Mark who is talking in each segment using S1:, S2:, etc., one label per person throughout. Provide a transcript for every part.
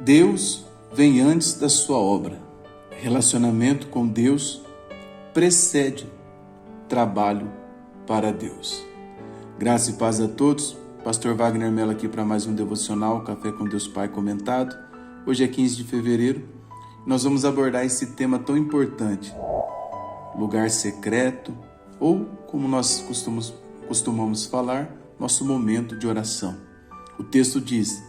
S1: Deus vem antes da sua obra. Relacionamento com Deus precede trabalho para Deus. Graça e paz a todos. Pastor Wagner Mello aqui para mais um devocional, Café com Deus Pai comentado. Hoje é 15 de fevereiro. Nós vamos abordar esse tema tão importante. Lugar secreto, ou como nós costumamos falar, nosso momento de oração. O texto diz: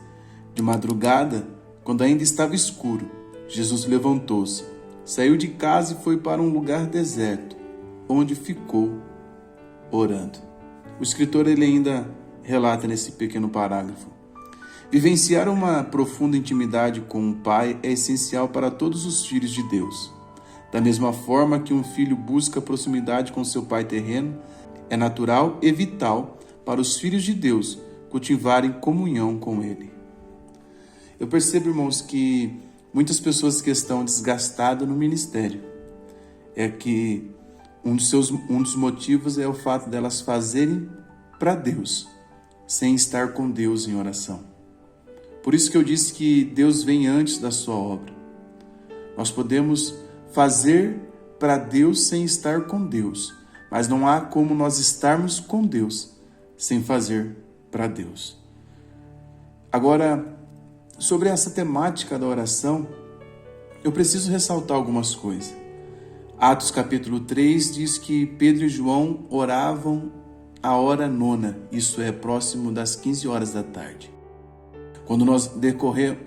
S1: de madrugada, quando ainda estava escuro, Jesus levantou-se, saiu de casa e foi para um lugar deserto, onde ficou orando. O escritor ele ainda relata nesse pequeno parágrafo: vivenciar uma profunda intimidade com o Pai é essencial para todos os filhos de Deus. Da mesma forma que um filho busca proximidade com seu pai terreno, é natural e vital para os filhos de Deus cultivarem comunhão com Ele. Eu percebo, irmãos, que muitas pessoas que estão desgastadas no ministério, é que um dos motivos é o fato delas fazerem para Deus, sem estar com Deus em oração. Por isso que eu disse que Deus vem antes da sua obra. Nós podemos fazer para Deus sem estar com Deus, mas não há como nós estarmos com Deus sem fazer para Deus. Agora, sobre essa temática da oração, eu preciso ressaltar algumas coisas. Atos capítulo 3 diz que Pedro e João oravam a hora nona, isso é próximo das 15 horas da tarde. Quando nós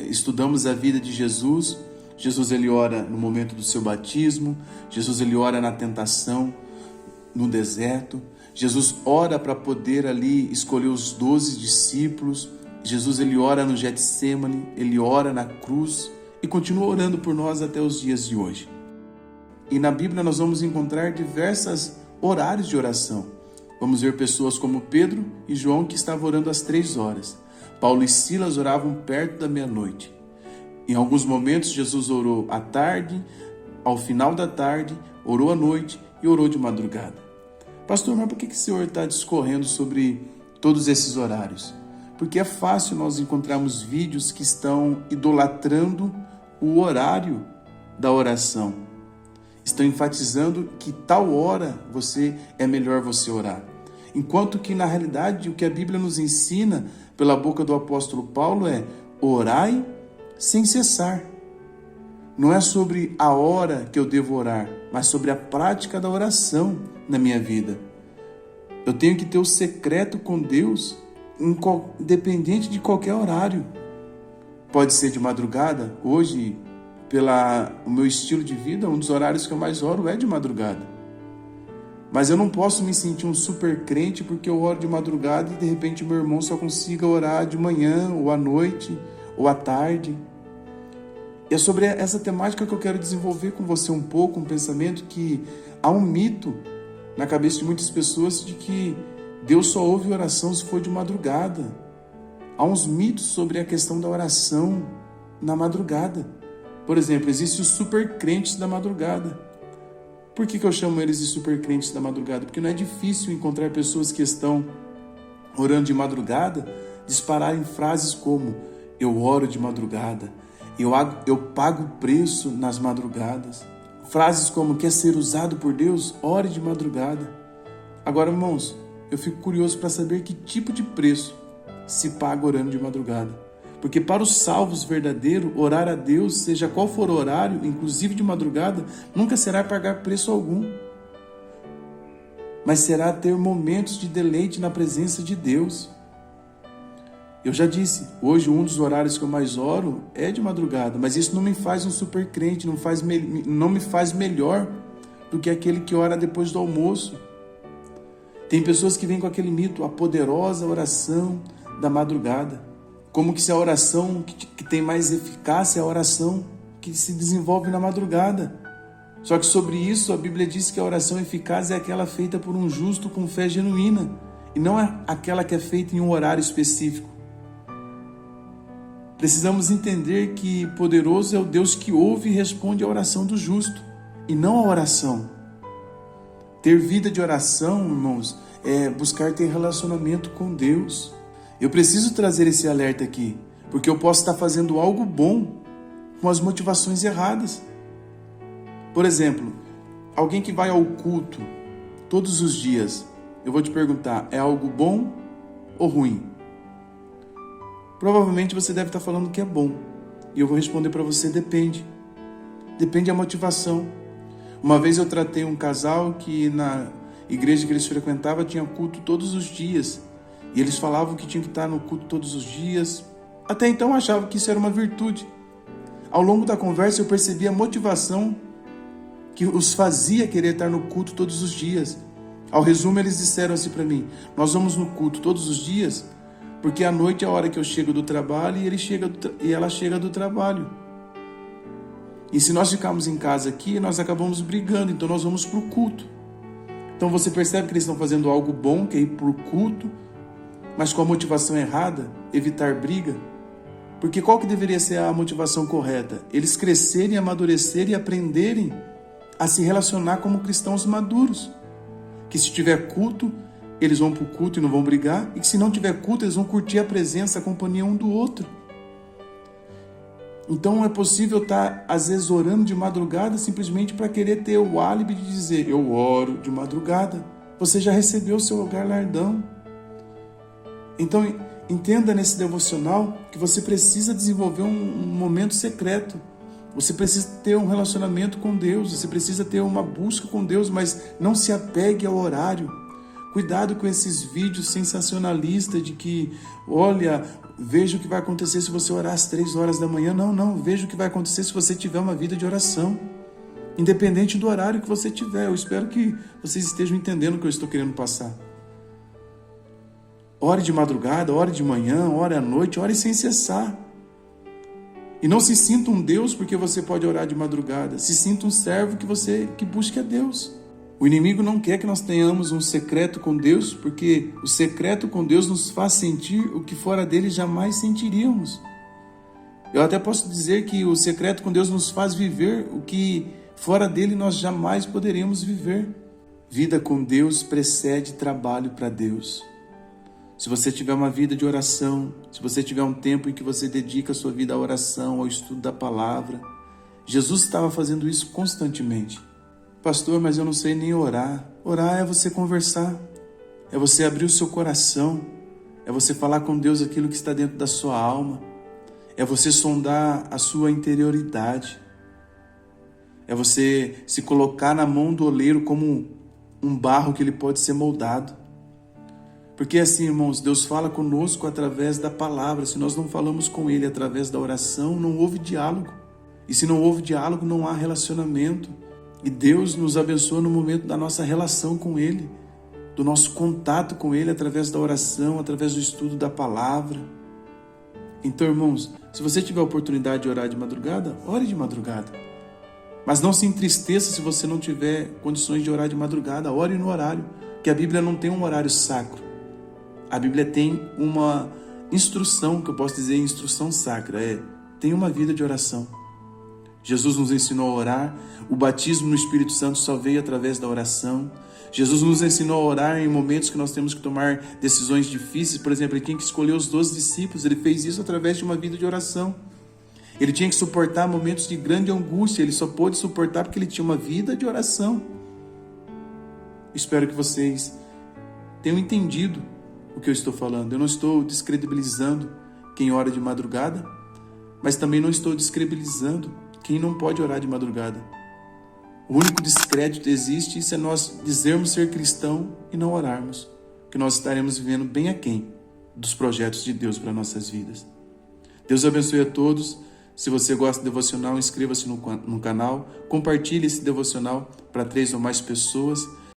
S1: estudamos a vida de Jesus, ele ora no momento do seu batismo, Jesus ele ora na tentação, no deserto, Jesus ora para poder ali escolher os 12 discípulos, Jesus ele ora no Getsêmani, ele ora na cruz e continua orando por nós até os dias de hoje. E na Bíblia nós vamos encontrar diversos horários de oração. Vamos ver pessoas como Pedro e João que estavam orando às 3 horas. Paulo e Silas oravam perto da meia-noite. Em alguns momentos Jesus orou à tarde, ao final da tarde, orou à noite e orou de madrugada. Pastor, mas por que o senhor está discorrendo sobre todos esses horários? Porque é fácil nós encontrarmos vídeos que estão idolatrando o horário da oração. Estão enfatizando que tal hora é melhor você orar. Enquanto que, na realidade, o que a Bíblia nos ensina pela boca do apóstolo Paulo é: orai sem cessar. Não é sobre a hora que eu devo orar, mas sobre a prática da oração na minha vida. Eu tenho que ter o secreto com Deus, independente de qualquer horário. Pode ser de madrugada. Hoje, o meu estilo de vida, um dos horários que eu mais oro é de madrugada. Mas eu não posso me sentir um super crente porque eu oro de madrugada e de repente meu irmão só consiga orar de manhã, ou à noite, ou à tarde. E é sobre essa temática que eu quero desenvolver com você um pouco, um pensamento que há um mito na cabeça de muitas pessoas de que Deus só ouve oração se for de madrugada. Há uns mitos sobre a questão da oração na madrugada. Por exemplo, existem os super crentes da madrugada. Por que eu chamo eles de super crentes da madrugada? Porque não é difícil encontrar pessoas que estão orando de madrugada dispararem frases como: eu oro de madrugada, eu pago preço nas madrugadas. Frases como: quer ser usado por Deus? Ore de madrugada. Agora, irmãos, eu fico curioso para saber que tipo de preço se paga orando de madrugada. Porque para os salvos verdadeiros, orar a Deus, seja qual for o horário, inclusive de madrugada, nunca será pagar preço algum. Mas será ter momentos de deleite na presença de Deus. Eu já disse, hoje um dos horários que eu mais oro é de madrugada, mas isso não me faz um super crente, não me faz melhor do que aquele que ora depois do almoço. Tem pessoas que vêm com aquele mito, a poderosa oração da madrugada. Como que se a oração que tem mais eficácia é a oração que se desenvolve na madrugada. Só que sobre isso a Bíblia diz que a oração eficaz é aquela feita por um justo com fé genuína, e não é aquela que é feita em um horário específico. Precisamos entender que poderoso é o Deus que ouve e responde à oração do justo, e não a oração. Ter vida de oração, irmãos, é buscar ter relacionamento com Deus. Eu preciso trazer esse alerta aqui, porque eu posso estar fazendo algo bom, com as motivações erradas. Por exemplo, alguém que vai ao culto todos os dias, eu vou te perguntar, é algo bom ou ruim? Provavelmente você deve estar falando que é bom. E eu vou responder para você, depende. Depende da motivação. Uma vez eu tratei um casal que na igreja que eles frequentavam tinha culto todos os dias. E eles falavam que tinham que estar no culto todos os dias. Até então eu achava que isso era uma virtude. Ao longo da conversa eu percebi a motivação que os fazia querer estar no culto todos os dias. Ao resumo, eles disseram assim para mim: nós vamos no culto todos os dias porque à noite é a hora que eu chego do trabalho e ela chega do trabalho. E se nós ficarmos em casa aqui, nós acabamos brigando, então nós vamos para o culto. Então você percebe que eles estão fazendo algo bom, que é ir para o culto, mas com a motivação errada, evitar briga. Porque qual que deveria ser a motivação correta? Eles crescerem, amadurecerem e aprenderem a se relacionar como cristãos maduros. Que se tiver culto, eles vão para o culto e não vão brigar. E que se não tiver culto, eles vão curtir a presença, a companhia um do outro. Então é possível estar, às vezes, orando de madrugada simplesmente para querer ter o álibi de dizer: eu oro de madrugada. Você já recebeu o seu galardão. Então, entenda nesse devocional que você precisa desenvolver um momento secreto. Você precisa ter um relacionamento com Deus. Você precisa ter uma busca com Deus, mas não se apegue ao horário. Cuidado com esses vídeos sensacionalistas de que, olha, veja o que vai acontecer se você orar às 3 horas da manhã. Não, veja o que vai acontecer se você tiver uma vida de oração. Independente do horário que você tiver. Eu espero que vocês estejam entendendo o que eu estou querendo passar. Ore de madrugada, ore de manhã, ore à noite, ore sem cessar. E não se sinta um Deus porque você pode orar de madrugada. Se sinta um servo que busque a Deus. O inimigo não quer que nós tenhamos um secreto com Deus, porque o secreto com Deus nos faz sentir o que fora dele jamais sentiríamos. Eu até posso dizer que o secreto com Deus nos faz viver o que fora dele nós jamais poderíamos viver. Vida com Deus precede trabalho para Deus. Se você tiver uma vida de oração, se você tiver um tempo em que você dedica a sua vida à oração, ao estudo da palavra, Jesus estava fazendo isso constantemente. Pastor, mas eu não sei nem orar. Orar é você conversar, é você abrir o seu coração, é você falar com Deus aquilo que está dentro da sua alma, é você sondar a sua interioridade, é você se colocar na mão do oleiro como um barro que ele pode ser moldado. Porque assim, irmãos, Deus fala conosco através da palavra. Se nós não falamos com Ele através da oração, não houve diálogo. E se não houve diálogo, não há relacionamento. E Deus nos abençoa no momento da nossa relação com Ele, do nosso contato com Ele através da oração, através do estudo da palavra. Então, irmãos, se você tiver a oportunidade de orar de madrugada, ore de madrugada. Mas não se entristeça se você não tiver condições de orar de madrugada. Ore no horário, que a Bíblia não tem um horário sacro. A Bíblia tem uma instrução, que eu posso dizer instrução sacra, tem uma vida de oração. Jesus nos ensinou a orar, o batismo no Espírito Santo só veio através da oração. Jesus nos ensinou a orar em momentos que nós temos que tomar decisões difíceis. Por exemplo, ele tinha que escolher os 12 discípulos, ele fez isso através de uma vida de oração. Ele tinha que suportar momentos de grande angústia, ele só pôde suportar porque ele tinha uma vida de oração. Espero que vocês tenham entendido o que eu estou falando. Eu não estou descredibilizando quem ora de madrugada, mas também não estou descredibilizando quem não pode orar de madrugada. O único descrédito existe isso é nós dizermos ser cristão e não orarmos, que nós estaremos vivendo bem aquém dos projetos de Deus para nossas vidas. Deus abençoe a todos. Se você gosta do devocional, inscreva-se no canal, compartilhe esse devocional para 3 ou mais pessoas.